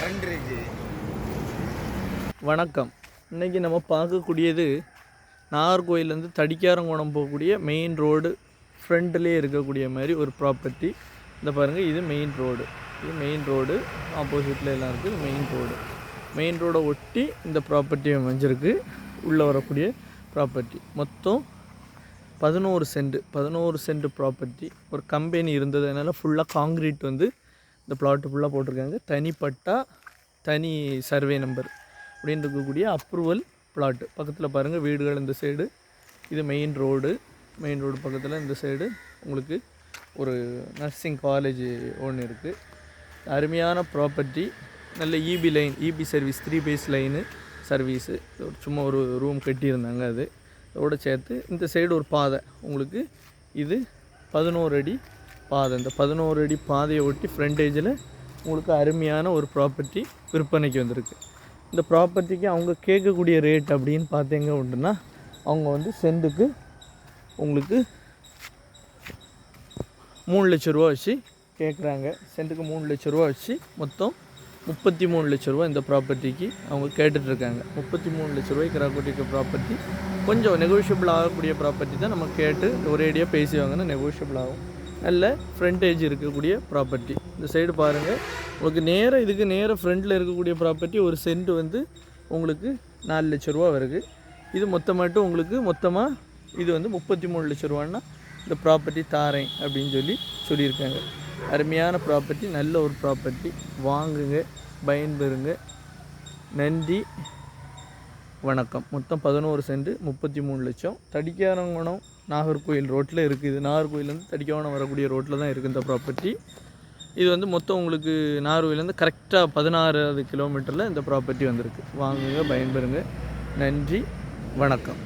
Current இருக்கு. வணக்கம். இன்றைக்கி நம்ம பார்க்கக்கூடியது நாகர்கோயிலேருந்து தடிக்காரங்குளம் போகக்கூடிய மெயின் ரோடு ஃப்ரண்ட்லேயே இருக்கக்கூடிய மாதிரி ஒரு ப்ராப்பர்ட்டி. இந்த பாருங்கள், இது மெயின் ரோடு. இது மெயின் ரோடு ஆப்போசிட்டில் எல்லாம் இருக்குது. மெயின் ரோடை ஒட்டி இந்த ப்ராப்பர்ட்டி அமைஞ்சிருக்கு. உள்ளே வரக்கூடிய ப்ராப்பர்ட்டி மொத்தம் 11 சென்ட் ப்ராப்பர்ட்டி. ஒரு கம்பெனி இருந்தது, அதனால் ஃபுல்லாக காங்க்ரீட் இந்த பிளாட்டு ஃபுல்லாக போட்டிருக்காங்க. தனிப்பட்டா, தனி சர்வே நம்பர் அப்படின்னு இருக்கக்கூடிய அப்ரூவல் பிளாட்டு. பக்கத்தில் பாருங்கள் வீடுகள் இந்த சைடு. இது மெயின் ரோடு பக்கத்தில் இந்த சைடு உங்களுக்கு ஒரு நர்சிங் காலேஜ் ஒன்று இருக்குது. அருமையான ப்ராப்பர்ட்டி. நல்ல EB service 3 phase line service. சும்மா ஒரு ரூம் கட்டியிருந்தாங்க. அதோடு சேர்த்து இந்த சைடு ஒரு பாதை உங்களுக்கு. இது 11 அடி பாதை. இந்த 11 அடி பாதையை ஒட்டி ஃப்ரண்டேஜில் உங்களுக்கு அருமையான ஒரு ப்ராப்பர்ட்டி விற்பனைக்கு வந்திருக்கு. இந்த ப்ராப்பர்ட்டிக்கு அவங்க கேட்கக்கூடிய ரேட் அப்படின்னு பார்த்தீங்க அப்படின்னா, அவங்க சென்ட்டுக்கு உங்களுக்கு 3 லட்ச ரூபா வச்சு கேட்குறாங்க. சென்ட்டுக்கு 3 லட்ச ரூபா வச்சு மொத்தம் 33 லட்ச ரூபா இந்த ப்ராப்பர்ட்டிக்கு அவங்க கேட்டுட்ருக்காங்க. 33 லட்ச ரூபாய்க்கு ராக்கோட்டிக்க ப்ராப்பர்ட்டி. கொஞ்சம் நெகோஷியபிள் ஆகக்கூடிய ப்ராப்பர்ட்டி தான். நம்ம கேட்டு ஒரேடியாக பேசி வாங்கினா நெகோஷியபிள் ஆகும். நல்ல ஃப்ரண்டேஜ் இருக்கக்கூடிய ப்ராப்பர்ட்டி. இந்த சைடு பாருங்கள், உங்களுக்கு இதுக்கு நேராக ஃப்ரண்டில் இருக்கக்கூடிய ப்ராப்பர்ட்டி ஒரு சென்ட் உங்களுக்கு 4 லட்ச ரூபா வருது. இது மொத்தமாகட்டும் உங்களுக்கு இது 33 லட்ச ரூபான்னா இந்த ப்ராப்பர்ட்டி தாரேன் அப்படின்னு சொல்லியிருக்காங்க. அருமையான ப்ராப்பர்ட்டி, நல்ல ஒரு ப்ராப்பர்ட்டி. வாங்குங்க, பயன்பெறுங்க. நன்றி, வணக்கம். மொத்தம் 11 சென்ட் 33 லட்சம். தடிக்காரங்குளம் நாகர்கோயில் ரோட்டில் இருக்குது. நாகர்கோயிலேருந்து தடிக்காரங்குளம் வரக்கூடிய ரோட்டில் தான் இருக்குது இந்த ப்ராப்பர்ட்டி. இது மொத்தம் உங்களுக்கு நாகர்கோயிலேருந்து கரெக்டாக 16வது கிலோமீட்டரில் இந்த ப்ராப்பர்ட்டி வந்திருக்கு. வாங்குங்க, பயன்பெறுங்க. நன்றி, வணக்கம்.